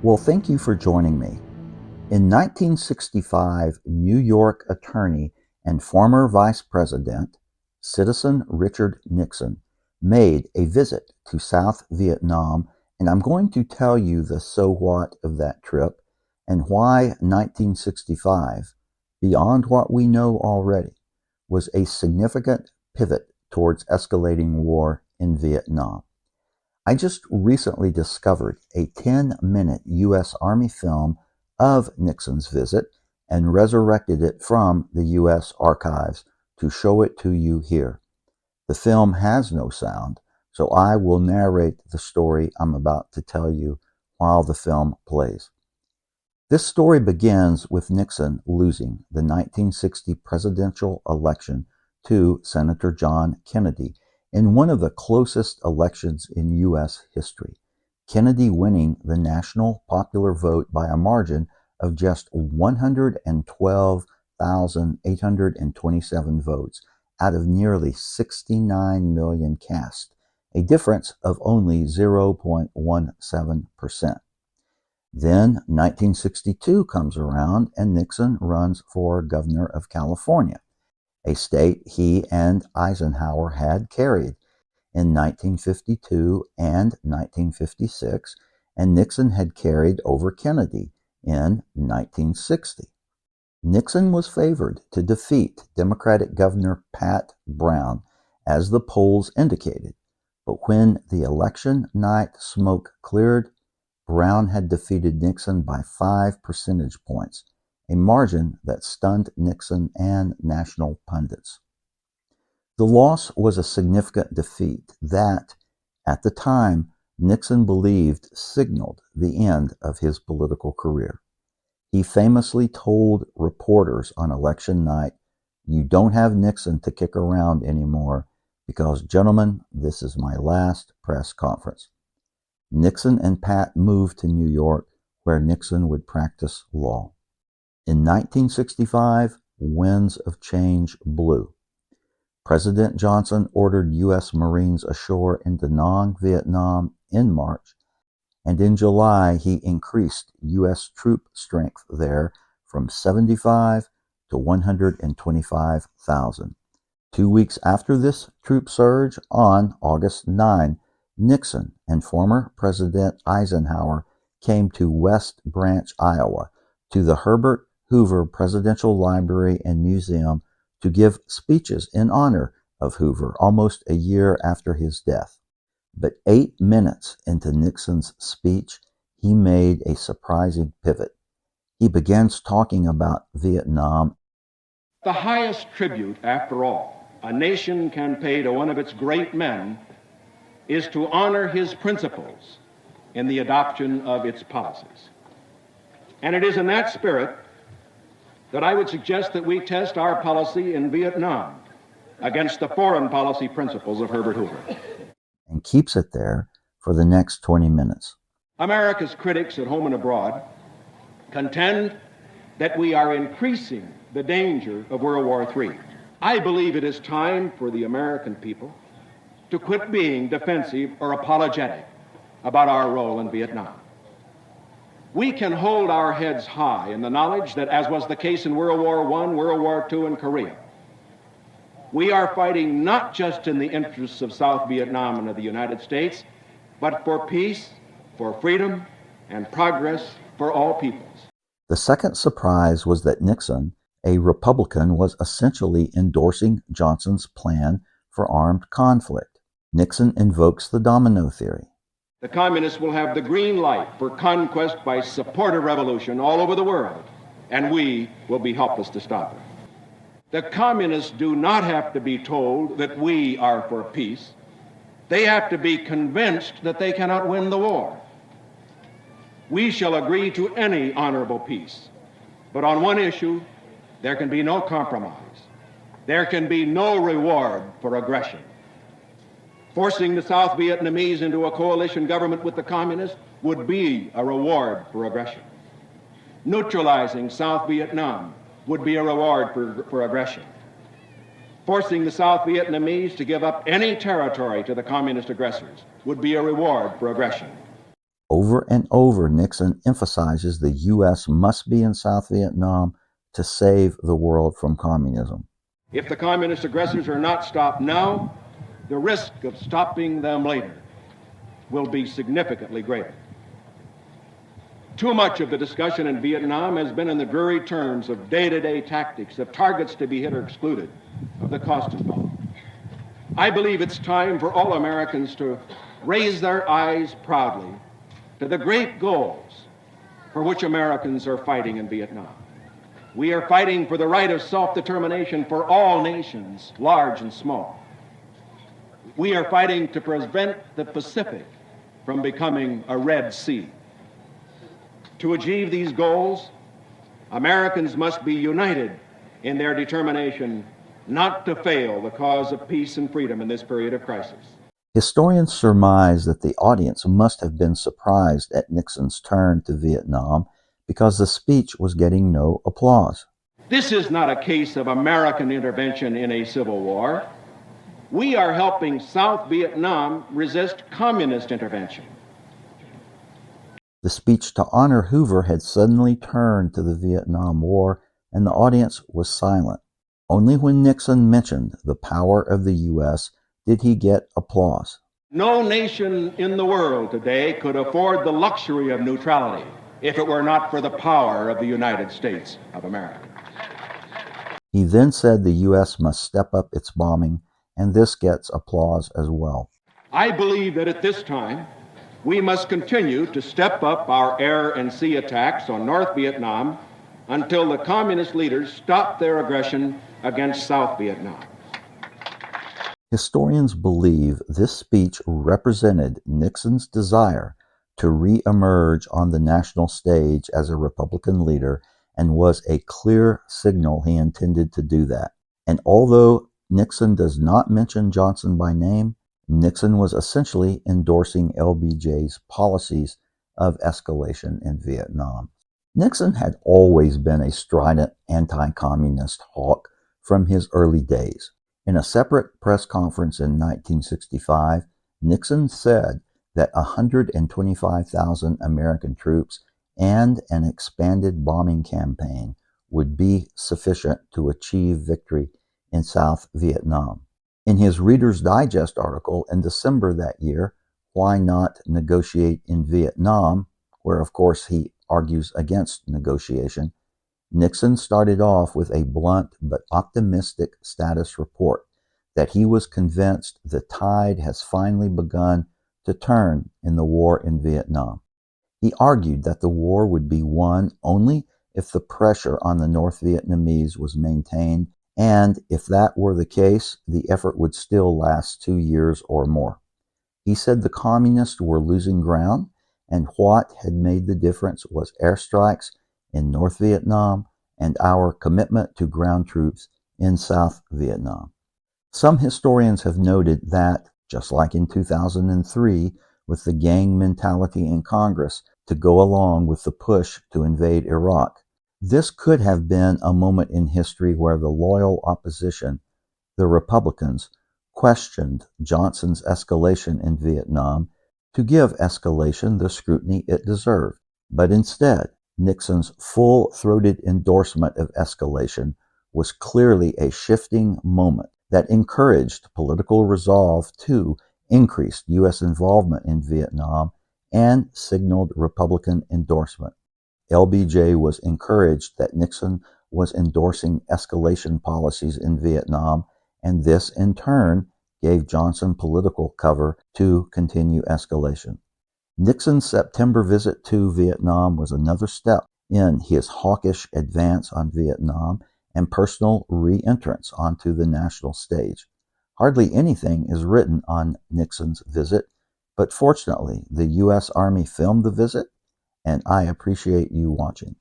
Well, thank you for joining me. In 1965, New York attorney and former vice president, citizen Richard Nixon, made a visit to South Vietnam, and I'm going to tell you the so what of that trip and why 1965, beyond what we know already, was a significant pivot towards escalating war in Vietnam. I just recently discovered a 10-minute U.S. Army film of Nixon's visit and resurrected it from the U.S. archives to show it to you here. The film has no sound, so I will narrate the story I'm about to tell you while the film plays. This story begins with Nixon losing the 1960 presidential election to Senator John Kennedy in one of the closest elections in U.S. history, Kennedy winning the national popular vote by a margin of just 112,827 votes out of nearly 69 million cast, a difference of only 0.17%. Then 1962 comes around and Nixon runs for governor of California, a state he and Eisenhower had carried in 1952 and 1956, and Nixon had carried over Kennedy in 1960. Nixon was favored to defeat Democratic Governor Pat Brown, as the polls indicated, but when the election night smoke cleared, Brown had defeated Nixon by 5 percentage points, a margin that stunned Nixon and national pundits. The loss was a significant defeat that, at the time, Nixon believed signaled the end of his political career. He famously told reporters on election night, "You don't have Nixon to kick around anymore because, gentlemen, this is my last press conference." Nixon and Pat moved to New York, where Nixon would practice law. In 1965, winds of change blew. President Johnson ordered U.S. Marines ashore in Da Nang, Vietnam in March, and in July he increased U.S. troop strength there from 75 to 125,000. 2 weeks after this troop surge, on August 9, Nixon and former President Eisenhower came to West Branch, Iowa, to the Herbert Hoover Presidential Library and Museum to give speeches in honor of Hoover almost a year after his death. But 8 minutes into Nixon's speech, he made a surprising pivot. He begins talking about Vietnam. The highest tribute, after all, a nation can pay to one of its great men is to honor his principles in the adoption of its policies. And it is in that spirit that I would suggest that we test our policy in Vietnam against the foreign policy principles of Herbert Hoover. And keeps it there for the next 20 minutes. America's critics at home and abroad contend that we are increasing the danger of World War III. I believe it is time for the American people to quit being defensive or apologetic about our role in Vietnam. We can hold our heads high in the knowledge that, as was the case in World War I, World War II, and Korea, we are fighting not just in the interests of South Vietnam and of the United States, but for peace, for freedom, and progress for all peoples. The second surprise was that Nixon, a Republican, was essentially endorsing Johnson's plan for armed conflict. Nixon invokes the domino theory. The communists will have the green light for conquest by supporter revolution all over the world, and we will be helpless to stop it. The communists do not have to be told that we are for peace. They have to be convinced that they cannot win the war. We shall agree to any honorable peace, but on one issue, there can be no compromise. There can be no reward for aggression. Forcing the South Vietnamese into a coalition government with the communists would be a reward for aggression. Neutralizing South Vietnam would be a reward for aggression. Forcing the South Vietnamese to give up any territory to the communist aggressors would be a reward for aggression. Over and over, Nixon emphasizes the U.S. must be in South Vietnam to save the world from communism. If the communist aggressors are not stopped now, the risk of stopping them later will be significantly greater. Too much of the discussion in Vietnam has been in the dreary terms of day-to-day tactics, of targets to be hit or excluded, of the cost involved. I believe it's time for all Americans to raise their eyes proudly to the great goals for which Americans are fighting in Vietnam. We are fighting for the right of self-determination for all nations, large and small. We are fighting to prevent the Pacific from becoming a Red Sea. To achieve these goals, Americans must be united in their determination not to fail the cause of peace and freedom in this period of crisis. Historians surmise that the audience must have been surprised at Nixon's turn to Vietnam because the speech was getting no applause. This is not a case of American intervention in a civil war. We are helping South Vietnam resist communist intervention. The speech to honor Hoover had suddenly turned to the Vietnam War, and the audience was silent. Only when Nixon mentioned the power of the U.S. did he get applause. No nation in the world today could afford the luxury of neutrality if it were not for the power of the United States of America. He then said the U.S. must step up its bombing, and this gets applause as well. I believe that at this time, we must continue to step up our air and sea attacks on North Vietnam until the communist leaders stop their aggression against South Vietnam. Historians believe this speech represented Nixon's desire to re-emerge on the national stage as a Republican leader and was a clear signal he intended to do that. And although Nixon does not mention Johnson by name, Nixon was essentially endorsing LBJ's policies of escalation in Vietnam. Nixon had always been a strident anti-communist hawk from his early days. In a separate press conference in 1965, Nixon said that 125,000 American troops and an expanded bombing campaign would be sufficient to achieve victory in South Vietnam. In his Reader's Digest article in December that year, Why Not Negotiate in Vietnam, where of course he argues against negotiation, Nixon started off with a blunt but optimistic status report that he was convinced the tide has finally begun to turn in the war in Vietnam. He argued that the war would be won only if the pressure on the North Vietnamese was maintained, and if that were the case, the effort would still last 2 years or more. He said the communists were losing ground, and what had made the difference was airstrikes in North Vietnam and our commitment to ground troops in South Vietnam. Some historians have noted that, just like in 2003 with the gang mentality in Congress to go along with the push to invade Iraq, this could have been a moment in history where the loyal opposition, the Republicans, questioned Johnson's escalation in Vietnam to give escalation the scrutiny it deserved. But instead, Nixon's full-throated endorsement of escalation was clearly a shifting moment that encouraged political resolve to increase U.S. involvement in Vietnam and signaled Republican endorsement. LBJ was encouraged that Nixon was endorsing escalation policies in Vietnam, and this in turn gave Johnson political cover to continue escalation. Nixon's September visit to Vietnam was another step in his hawkish advance on Vietnam and personal re-entrance onto the national stage. Hardly anything is written on Nixon's visit, but fortunately, the U.S. Army filmed the visit, and I appreciate you watching.